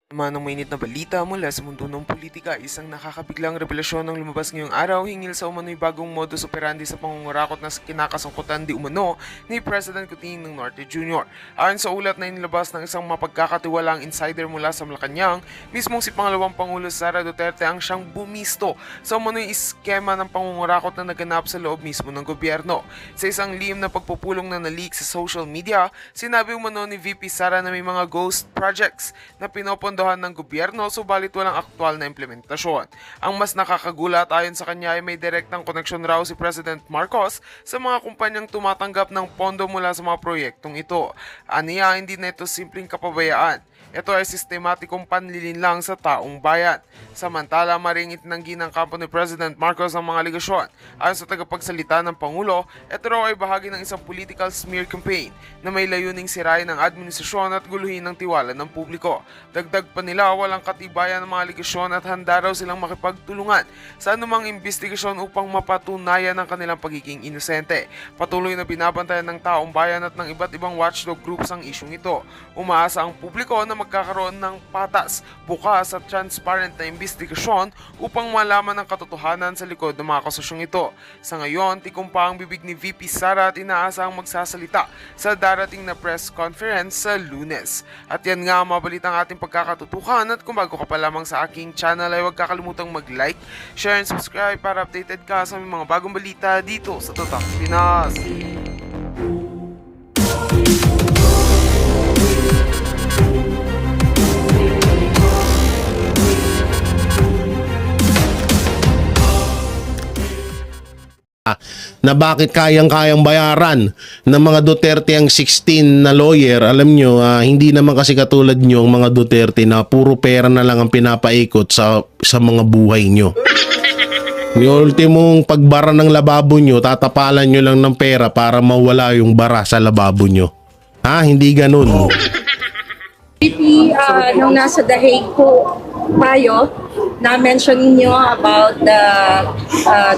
Naman ng mainit na balita mula sa mundo ng politika, isang nakakabiglang revelasyon ang lumabas ngayong araw hinggil sa umano'y bagong modus operandi sa pangungurakot na kinakasangkutan di umano ni President Coutinho Norte Jr. Ayon sa ulat na inilabas ng isang mapagkakatiwalaang insider mula sa Malacanang, mismong si Pangalawang Pangulo Sara Duterte ang siyang bumisto sa umano'y iskema ng pangungurakot na naganap sa loob mismo ng gobyerno. Sa isang lihim na pagpupulong na naleak sa social media, sinabi umano ni VP Sara na may mga ghost projects na pinopondohan ng gobyerno subalit walang aktwal na implementasyon. Ang mas nakakagulat ayon sa kanya ay may direktang koneksyon raw si President Marcos sa mga kumpanyang tumatanggap ng pondo mula sa mga proyektong ito. Aniya, hindi na ito simpleng kapabayaan. Ito ay sistematikong panlilinlang sa taong bayan. Samantala, maring itinanggi ng kampo ni President Marcos ang mga aligasyon. Ayon sa tagapagsalita ng Pangulo, ito raw ay bahagi ng isang political smear campaign na may layuning sirain ng administrasyon at guluhin ng tiwala ng publiko. Dagdag pa nila, walang katibayan ng mga aligasyon at handa raw silang makipagtulungan sa anumang investigasyon upang mapatunayan ang kanilang pagiging inosente. Patuloy na binabantayan ng taong bayan at ng iba't ibang watchdog groups ang isyong ito. Umaasa ang publiko na magkakaroon ng patas, bukas at transparent na investigasyon upang malaman ang katotohanan sa likod ng mga akusasyong ito. Sa ngayon, tikom pa ang bibig ni VP Sara at inaasahang magsasalita sa darating na press conference sa Lunes. At yan nga ang mabalitang ating pagkakatutukan, at kung bago ka pa lamang sa aking channel ay huwag kakalimutang mag-like, share and subscribe para updated ka sa mga bagong balita dito sa Totak Pinas. Na bakit kayang-kayang bayaran ng mga Duterte ang 16 na lawyer. Alam nyo, hindi naman kasi katulad nyo ang mga Duterte na puro pera na lang ang pinapaikot sa mga buhay nyo. Yung ultimong pagbara ng lababo nyo, tatapalan nyo lang ng pera para mawala yung bara sa lababo nyo. Hindi ganun. VP, nung nasa The Hague po tayo, na-mention niyo about the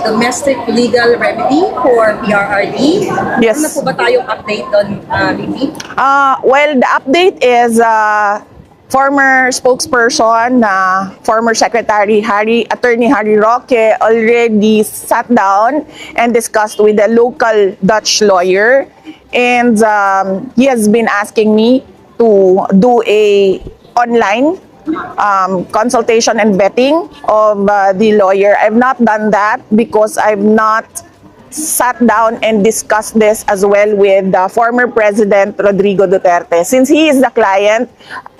domestic legal remedy for PRRD. Yes. Ano po ba tayong update doon, VP? Well, the update is former spokesperson, former Secretary Attorney Harry Roque already sat down and discussed with a local Dutch lawyer, and he has been asking me to do a online consultation and vetting of the lawyer. I've not done that because I've not sat down and discussed this as well with former President Rodrigo Duterte. Since he is the client,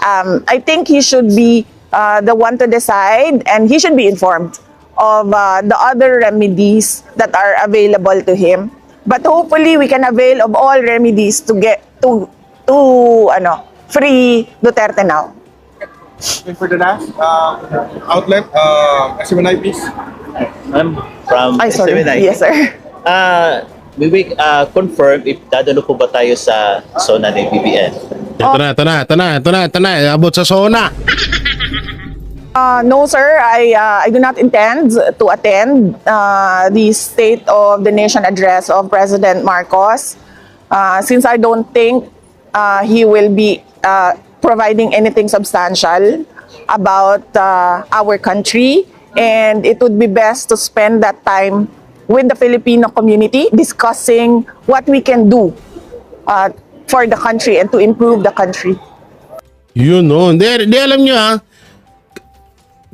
I think he should be the one to decide, and he should be informed of the other remedies that are available to him. But hopefully we can avail of all remedies to get to free Duterte now. And for the last outlet, SMNI, please. I'm from Sorry. SMNI. Yes, sir. We will confirm if dadalo po ba tayo sa zona ng BBM. Ito na. Abot sa SONA. No, sir. I do not intend to attend the State of the Nation address of President Marcos, since I don't think he will be providing anything substantial about our country, and it would be best to spend that time with the Filipino community discussing what we can do for the country and to improve the country. Yun, no. Hindi, alam nyo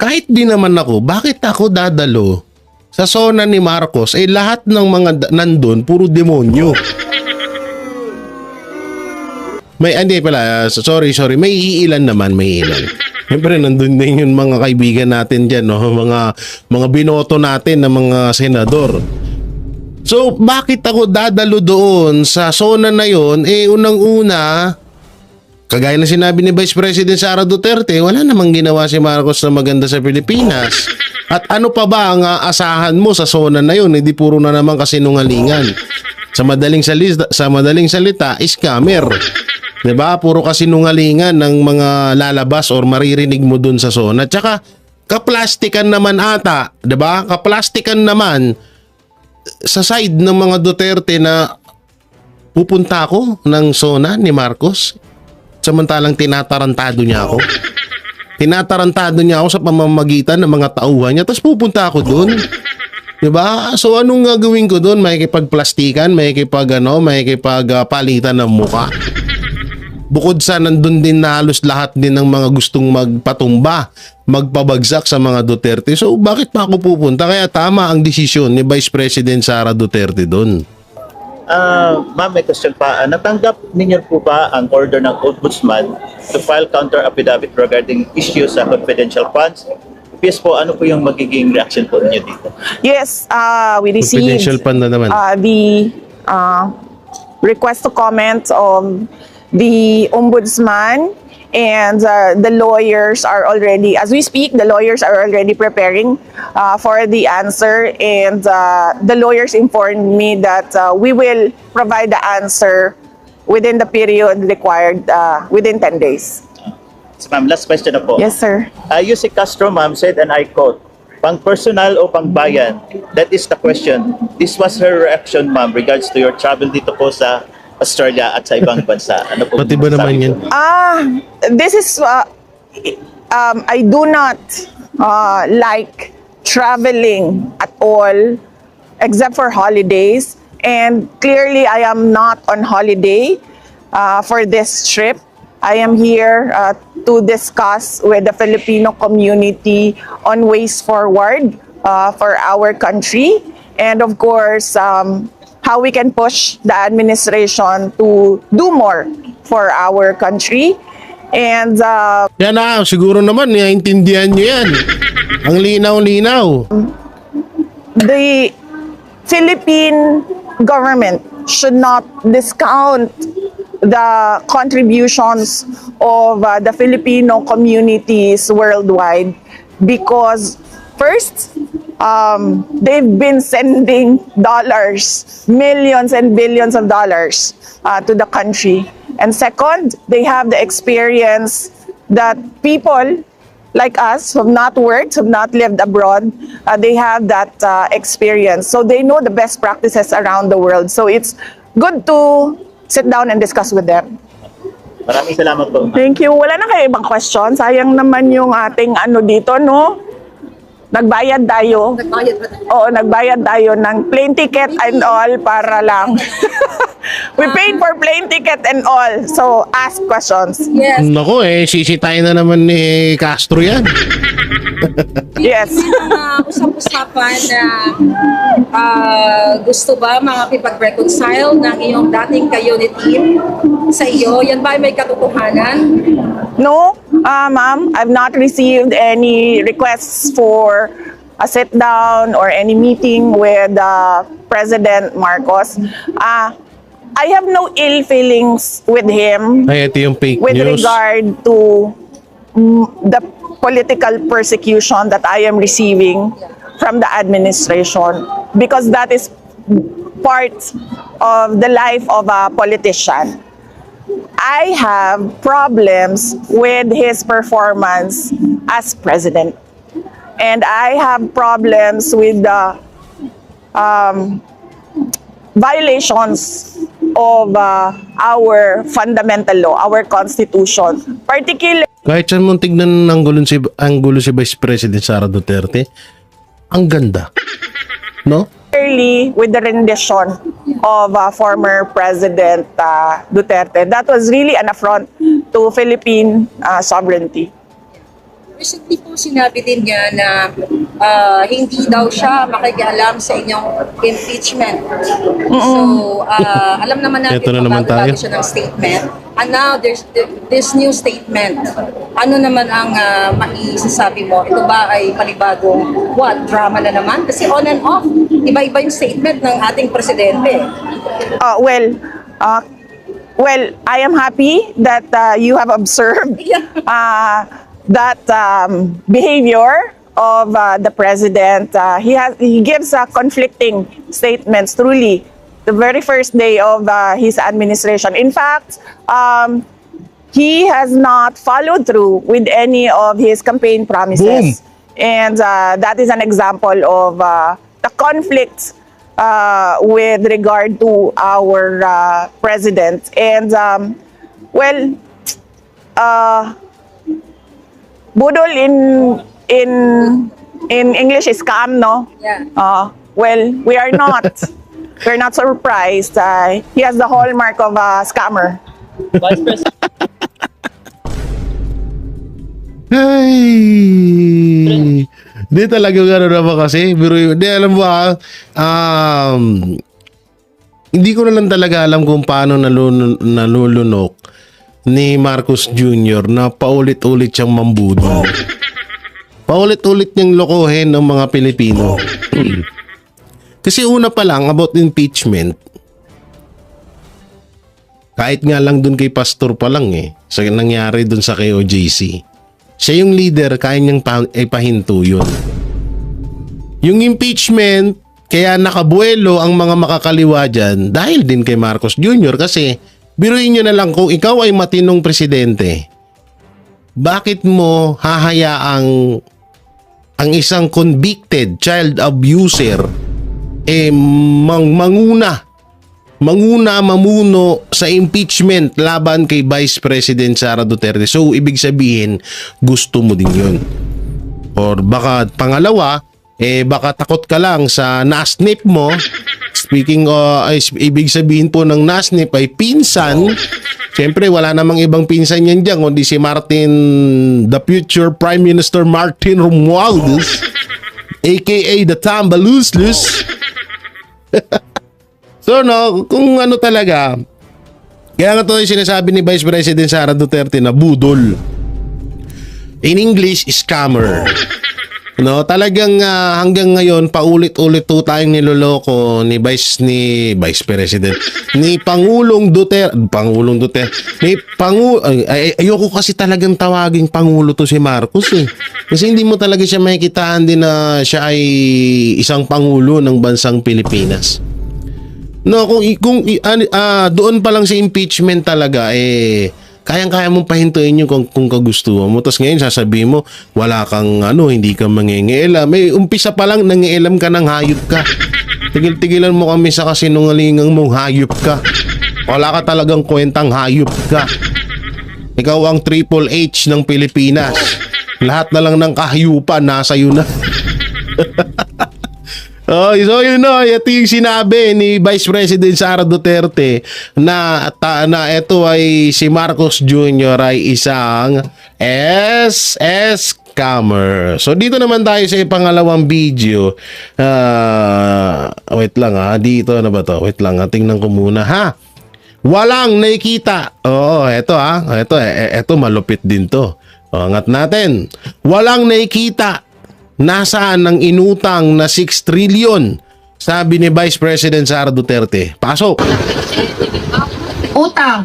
kahit di naman ako, bakit ako dadalo sa SONA ni Marcos? Lahat ng mga nandun, puro demonyo. Hindi pala, sorry, may iilan naman. Siyempre, nandun din yung mga kaibigan natin dyan, no? Mga binoto natin ng mga senador. So, bakit ako dadalo doon sa SONA na yon? Unang-una, kagaya na sinabi ni Vice President Sara Duterte, wala namang ginawa si Marcos na maganda sa Pilipinas. At ano pa ba ang asahan mo sa SONA na yun? Hindi puro na naman kasinungalingan. Sa madaling salita, scammer. 'Di ba? Puro kasinungalingan ng mga lalabas or maririnig mo dun sa SONA. Tsaka kaplastikan naman ata, 'di ba? Kaplastikan naman sa side ng mga Duterte na pupunta ako ng SONA ni Marcos samantalang tinatarantado niya ako. Tinatarantado niya ako sa pamamagitan ng mga tauhan niya, tapos pupunta ako doon. Diba? So anong gagawin ko doon? Makikipagplastikan, makikipagpalitan ng muka. Bukod sa nandun din na halos lahat din ng mga gustong magpatumba, magpabagsak sa mga Duterte. So bakit pa ako pupunta? Kaya tama ang desisyon ni Vice President Sara Duterte doon. Ma'am, may question pa. Natanggap ninyo po ba ang order ng Ombudsman to file counter affidavit regarding issues sa confidential funds? If yes po, ano po yung magiging reaction po ninyo dito? Yes, we Confidential received fund na naman. the request to comment of the Ombudsman, and the lawyers are already, as we speak, the lawyers are already preparing for the answer, and the lawyers informed me that we will provide the answer within the period required, within 10 days. So, ma'am, last question na po. Yes, sir. Yusek Castro, ma'am, said, and I quote, pang personal o pang bayan? That is the question. This was her reaction, ma'am, regards to your travel dito po sa Australia at sa ibang bansa. Ano po? Pati ba naman yan? This is, I do not like traveling at all except for holidays. And clearly, I am not on holiday for this trip. I am here to discuss with the Filipino community on ways forward for our country. And of course, how we can push the administration to do more for our country. And Yan na, siguro naman, naiintindihan nyo yan. Ang linaw-linaw. the Philippine government should not discount the contributions of the Filipino communities worldwide, because first, they've been sending dollars, millions and billions of dollars to the country. And second, they have the experience that people like us who have not worked, who have not lived abroad, they have that experience. So they know the best practices around the world. So it's good to sit down and discuss with them. Maraming salamat po, ma'am. Thank you. Wala na kayo ibang question? Sayang naman yung ating ano dito, no? Nagbayad tayo. Nagbayad ba tayo? Oo, nagbayad tayo ng plane ticket and all para lang. We paid for plane ticket and all. So, ask questions. Yes. Nako sisitayin na naman ni Castro yan. Yes. Mga usap-usapan na gusto ba makakipag-reconcile ng iyong dating ka-unit team sa iyo? Yan ba ay may katotohanan? No, ma'am, I've not received any requests for a sit down or any meeting with President Marcos. I have no ill feelings with him Ay, ito yung fake with news. regard to the political persecution that I am receiving from the administration, because that is part of the life of a politician. I have problems with his performance as president, and I have problems with the violations of our fundamental law, our constitution, particularly Kahit saan mong tignan ng anggulo si Vice President Sara Duterte, ang ganda. No? with the rendition of former President Duterte. That was really an affront to Philippine sovereignty. Recently po sinabi din niya na hindi daw siya makikialam sa inyong impeachment. So, alam naman natin Ito na naman bago-bago tayo. siya ng statement. And now, there's this new statement. Ano naman ang maisasabi mo? Ito ba ay panibagong drama na naman? Kasi on and off, iba-iba yung statement ng ating presidente. Well, I am happy that you have observed that behavior of the president. He gives conflicting statements. Truly, the very first day of his administration. In fact, he has not followed through with any of his campaign promises, and that is an example of the conflict with regard to our president. And budol in English is scam, no? Yeah. Well, we are not. We're not surprised. He has the hallmark of a scammer. Vice President, Ay! Di talaga gano'n naman kasi. Pero di alam mo hindi ko na lang talaga alam kung paano nalulunok ni Marcos Jr. na paulit-ulit siyang mambudol. Paulit-ulit niyang lokohin ng mga Pilipino. Kasi una pa lang about impeachment, kahit nga lang dun kay Pastor pa lang sa nangyari dun sa KOJC. Siya yung leader, kaya niyang ipahinto yun. Yung impeachment, kaya nakabuelo ang mga makakaliwa dyan dahil din kay Marcos Jr. Kasi biruin nyo na lang kung ikaw ay matinong presidente, bakit mo hahayaang ang isang convicted child abuser mamuno sa impeachment laban kay Vice President Sara Duterte. So, ibig sabihin, gusto mo din yun. Or baka pangalawa, baka takot ka lang sa nasnip mo. Speaking ibig sabihin po ng nasnip ay pinsan. Siyempre, wala namang ibang pinsan yan dyan, kundi si Martin, the future Prime Minister Martin Romualdez, aka the Tambaluslos. So no, kung ano talaga, kaya nga ito yung sinasabi ni Vice President Sara Duterte na budol. In English, scammer. No, talagang hanggang ngayon paulit-ulit to tayong niloloko ni Vice President, ni Pangulong Duterte, ayoko kasi talagang tawaging Pangulo to si Marcos Kasi hindi mo talaga siya makikitaan din na siya ay isang pangulo ng bansang Pilipinas. No, kung doon pa lang sa impeachment talaga kayang-kaya mong pahintuin yun kung kagustuhan mo. Tapos ngayon sasabihin mo, wala kang hindi ka mangingielam. Umpisa pa lang nangielam ka ng hayop ka. Tigil-tigilan mo kami sa kasinungalingang mong hayop ka. Wala ka talagang kwentang hayop ka. Ikaw ang Triple H ng Pilipinas. Lahat na lang ng kahayupan nasa iyo na. Oh, so ito yung sinabi ni Vice President Sara Duterte na ito ay si Marcos Jr. ay isang SS scammer. So dito naman tayo sa pangalawang video. Wait lang dito na ba to? Wait lang, tingnan ko muna Walang nakikita. Oo, ito malupit din to. Angat natin. Walang nakikita. Nasaan ang inutang na 6 trillion? Sabi ni Vice President Sara Duterte. Pasok. Utang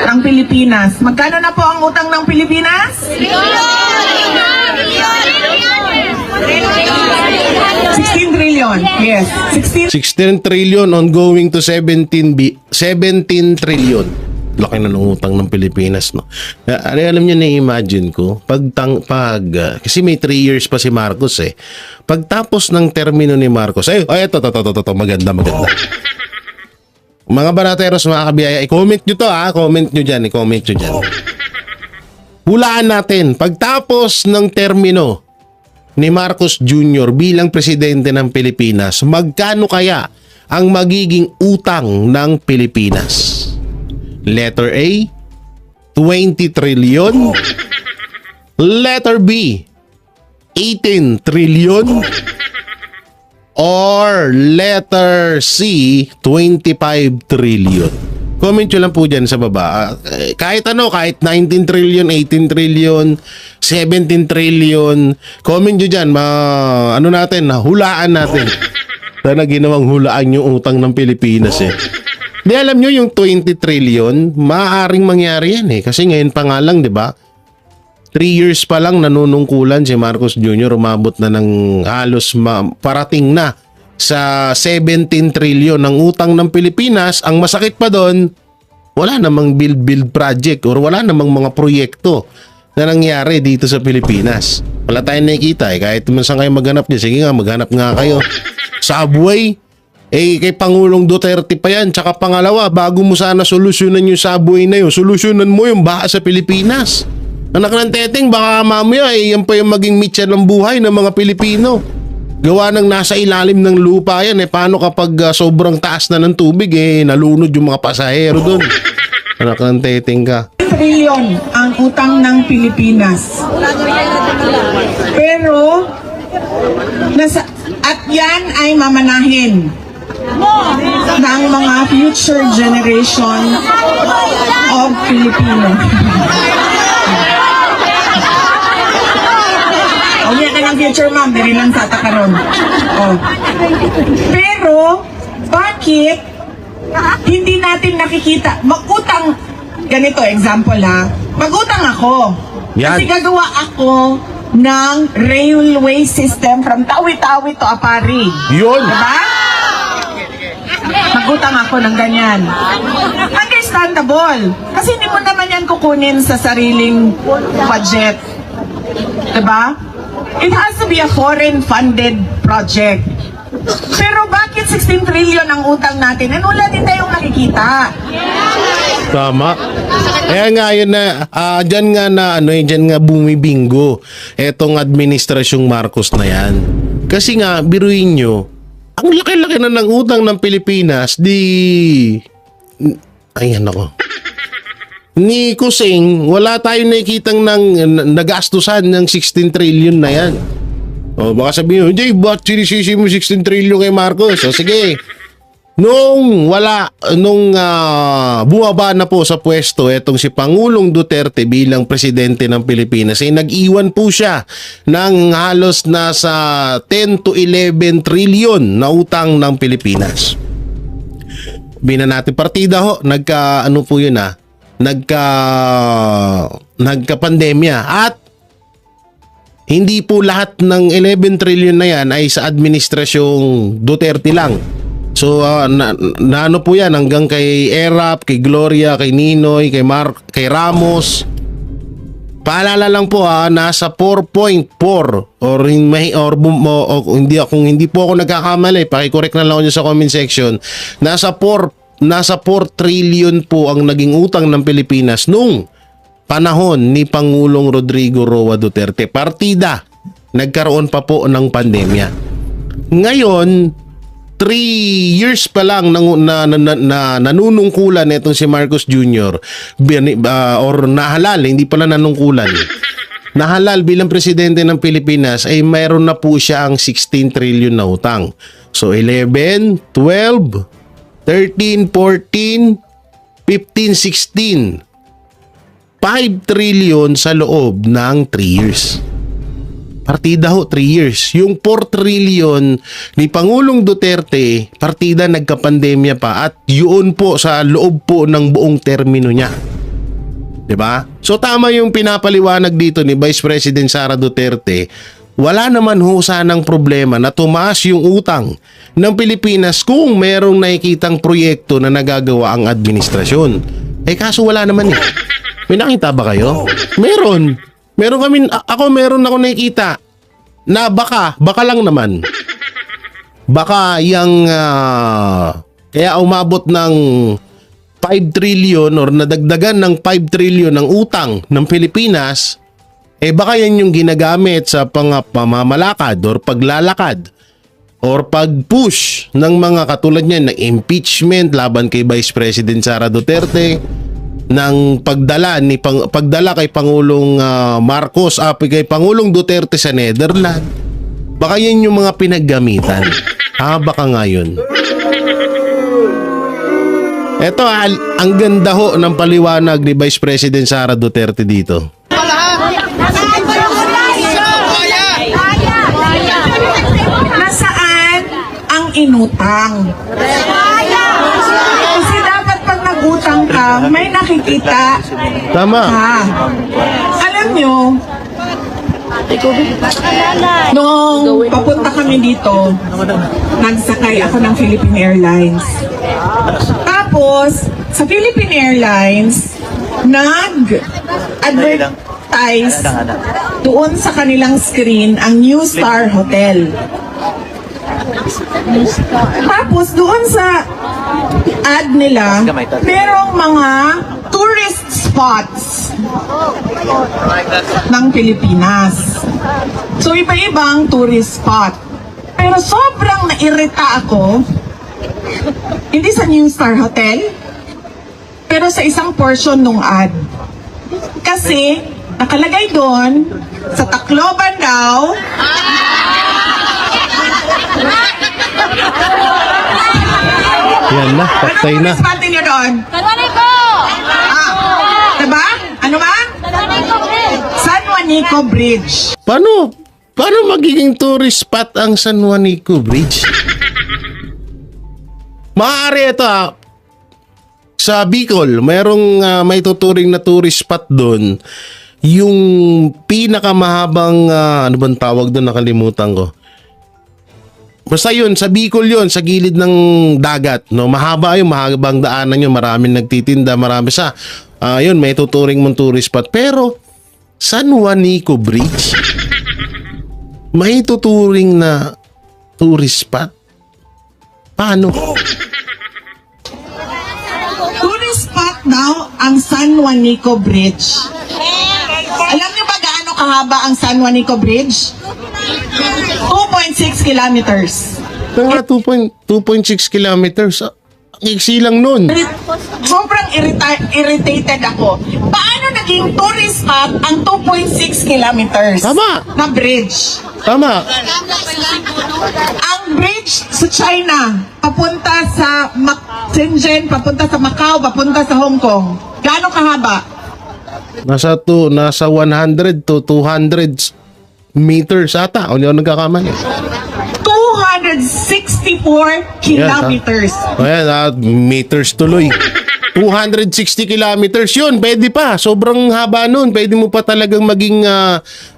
ng Pilipinas. Magkano na po ang utang ng Pilipinas? 16 trillion. Yes. 16 trillion ongoing to 17 trillion. Laki na ng utang ng Pilipinas, no? Alam niyo, na-imagine ko, kasi may 3 years pa si Marcos Pagtapos ng termino ni Marcos, ito, maganda. Mga banateros, mga kabiyaya, i-comment nyo to comment nyo dyan. Hulaan natin, pagtapos ng termino ni Marcos Jr. bilang presidente ng Pilipinas, magkano kaya ang magiging utang ng Pilipinas? Letter A, 20 trillion. Letter B, 18 trillion. Or letter C, 25 trillion. Comment nyo lang po dyan sa baba. Kahit 19 trillion, 18 trillion, 17 trillion. Comment nyo dyan. Hulaan natin. Sana ginawang hulaan yung utang ng Pilipinas Di alam nyo yung 20 trillion, maaaring mangyari yan Kasi ngayon pa nga lang, di ba? 3 years pa lang nanunungkulan si Marcos Jr. Umabot na ng halos parating na sa 17 trillion ng utang ng Pilipinas. Ang masakit pa doon, wala namang build project or wala namang mga proyekto na nangyari dito sa Pilipinas. Wala tayong nakikita Kahit man saan kayo maghanap niya, sige nga, maghanap nga kayo. Subway, kay Pangulong Duterte pa yan. Tsaka pangalawa, bago mo sana solusyonan yung subway na yun, solusyonan mo yung baha sa Pilipinas. Anak ng teteng, baka mamaya yan pa yung maging mitya ng buhay ng mga Pilipino. Gawa ng nasa ilalim ng lupa yan paano kapag sobrang taas na ng tubig nalunod yung mga pasahero doon. Anak ng teteng ka. Trilyon ang utang ng Pilipinas. Pero at yan ay mamanahin ng mga future generation of Filipino. O yan ka ng future, ma'am. Dari lang sa takaron. Pero, bakit hindi natin nakikita? Mag-utang, ganito, example ha. Mag-utang ako. Yan. Kasi gagawa ako ng railway system from Tawi-Tawi to Apari. Yun! Diba? Mag-utang ako ng ganyan. Understandable. Kasi hindi mo naman yan kukunin sa sariling budget. Diba? It has to be a foreign-funded project. Pero bakit 16 trillion ang utang natin? And wala din tayong nakikita. Tama. Kaya nga yun na, dyan nga na, dyan nga bumibingo etong administrasyong Marcos na yan. Kasi nga, biruin nyo, ang laki-laki na ng utang ng Pilipinas, ayan ako. Ni Kusing, wala tayong nakikitang nagastusan ng 16 trillion na yan. O baka sabihin nyo, Jay, ba't sinisisi mo 16 trillion kay Marcos? O sige, nung bumaba na po sa pwesto etong si Pangulong Duterte bilang presidente ng Pilipinas, nag-iwan po siya ng halos nasa 10 to 11 trillion na utang ng Pilipinas. Bina natin partida ho, nagka-pandemya at hindi po lahat ng 11 trillion na yan ay sa administrasyong Duterte lang. So ano po yan hanggang kay Erap, kay Gloria, kay Ninoy, kay Ramos. Paalala lang po nasa 4.4 kung hindi po ako nagkakamali, paki-correct na lang ako sa comment section. Nasa 4 trillion po ang naging utang ng Pilipinas nung panahon ni Pangulong Rodrigo Roa Duterte. Partida, nagkaroon pa po ng pandemya. Ngayon, 3 years pa lang nanunungkulan itong si Marcos Jr. Or nahalal, hindi pala nanungkulan. Nahalal bilang presidente ng Pilipinas ay mayroon na po siya ang 16 trillion na utang. So 11, 12, 13, 14, 15, 16. 5 trillion sa loob ng 3 years. Partida ho, 3 years. Yung 4 trillion ni Pangulong Duterte, partida nagka-pandemya pa at yun po sa loob po ng buong termino niya. Diba? So tama yung pinapaliwanag dito ni Vice President Sara Duterte. Wala naman ho sanang problema na tumaas yung utang ng Pilipinas kung merong nakikitang proyekto na nagagawa ang administrasyon. Kaso wala naman May nakita ba kayo? Meron kami, meron ako nakikita na baka lang naman. Baka kaya umabot ng 5 trillion or nadagdagan ng 5 trillion ng utang ng Pilipinas, baka yan yung ginagamit sa pamamalakad or paglalakad or pag-push ng mga katulad niyan ng impeachment laban kay Vice President Sara Duterte, ng pagdala kay Pangulong Marcos kay Pangulong Duterte sa Netherlands. Baka yan yung mga pinaggamitan. Baka nga yun. Eto ang ganda ho ng paliwanag ni Vice President Sara Duterte dito. Nasaan ang inutang? Kasi dapat pag nag-utang ka, may nakikita. Tama. Alam nyo, nung papunta kami dito, nagsakay ako ng Philippine Airlines. Tapos, sa Philippine Airlines, nag-advertise doon sa kanilang screen ang New Star Hotel. Tapos doon sa ad nila, merong mga tourist spots ng Pilipinas. So, iba-ibang tourist spot. Pero sobrang nairita ako, hindi sa New Star Hotel, pero sa isang portion nung ad. Kasi, nakalagay doon, sa Tacloban daw, Yan na, patay na. Ano tourist spot niyo doon? Diba? Ano ba? San Juanico Bridge. Paano magiging tourist spot ang San Juanico Bridge? Maaari ito sa Bicol, may tuturing na tourist spot doon. Yung pinakamahabang, ano bang tawag doon, nakalimutan ko. Basta yun, sa Bicol yun, sa gilid ng dagat. No? Mahaba yung mahabang daanan yun, maraming nagtitinda, marami sa, yun, may tuturing mong tourist spot. Pero, San Juanico Bridge, may tuturing na tourist spot? Paano? Tourist spot daw ang San Juanico Bridge. Alam niyo ba gaano kahaba ang San Juanico Bridge? 2.6 kilometers. Mga 2.6 kilometers. Ang iksi lang nun. Sobrang irritated ako. Paano naging tourist spot ang 2.6 kilometers Tama. na bridge? Tama. Ang bridge sa China, papunta sa Shenzhen, papunta sa Macau, papunta sa Hong Kong. Gaano kahaba? Nasa 100 to 200 meters ata. O hindi ako nagkakamali. 264 kilometers. Ayan, meters tuloy. 260 kilometers yun, pwede pa. Sobrang haba nun. Pwede mo pa talagang maging,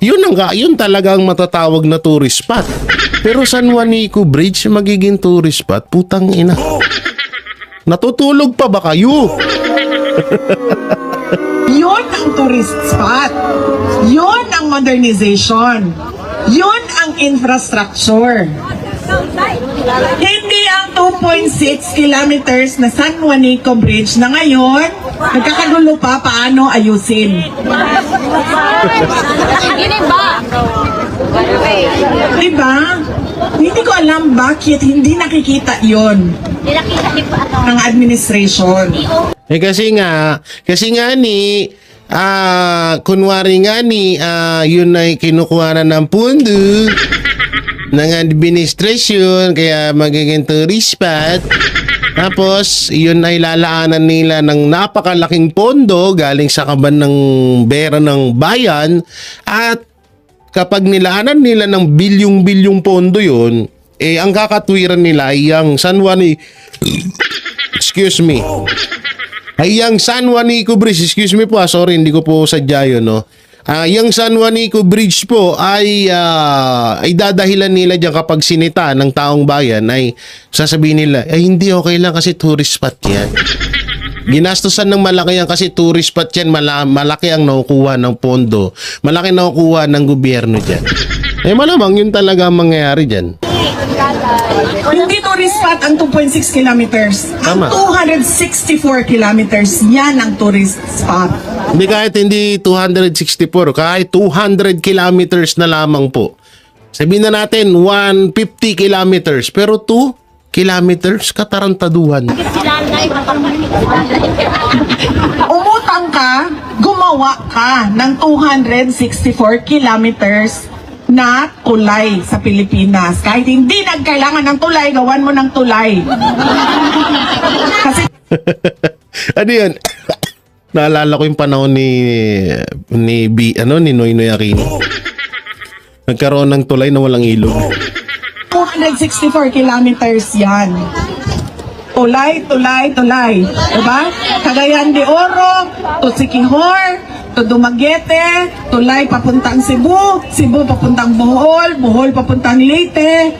yun talagang matatawag na tourist spot. Pero San Juanico Bridge, magiging tourist spot, putang ina. Natutulog pa ba kayo? Yun ang tourist spot. Yun ang modernization. Yun ang infrastructure. Hindi ang 2.6 kilometers na San Juanico Bridge na ngayon, nagkakagulo pa paano ayusin. Diba? Hindi ko alam bakit hindi nakikita yon ng administration. Kasi nga ni, kunwari nga ni, yun ay kinukuha na ng pundo ng administrasyon, kaya magiging tourist spot. Tapos, yun ay lalaanan nila ng napakalaking pondo galing sa kaban ng bera ng bayan. At kapag nilaanan nila ng bilyong-bilyong pondo yun, ang kakatwiran nila ay ang San Juanico, ay ang San Juanico Bridge, excuse me po, sorry, hindi ko po sadya yun, no? Yung San Juanico Bridge po ay dadahilan nila diyan kapag sinita ng taong bayan, ay sasabihin nila, hindi okay lang kasi tourist spot yan. Ginastusan ng malaki yan kasi tourist spot yan, malaki ang nakukuha ng pondo, malaki nakukuha ng gobyerno dyan. Malamang yun talaga ang mangyayari dyan. Hindi tourist spot ang 2.6 kilometers. Ang Tama. 264 kilometers, yan ang tourist spot. Hindi, kahit hindi 264, kahit 200 kilometers na lamang po. Sabihin na natin 150 kilometers, pero 2 kilometers katarantaduhan. Umutang ka, gumawa ka ng 264 kilometers na tulay sa Pilipinas. Kahit hindi nagkailangan ng tulay, gawan mo ng tulay. Kasi Ano yun? Naalala ko yung panahon ni Noynoy Aquino. Nagkaroon ng tulay na walang ilog. 264 kilometers yan. Tulay, tulay, tulay. Diba? Cagayan de Oro, to Siquijor, to Dumaguete, tulay papuntang Cebu, Cebu papuntang Bohol, Bohol papuntang Leyte,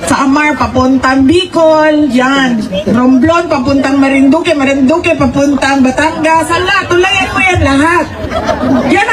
sa Amar papuntang Bicol, yan. Romblon papuntang Marinduque, Marinduque papuntang Batangas. Hala, tulayan mo yan lahat. Yan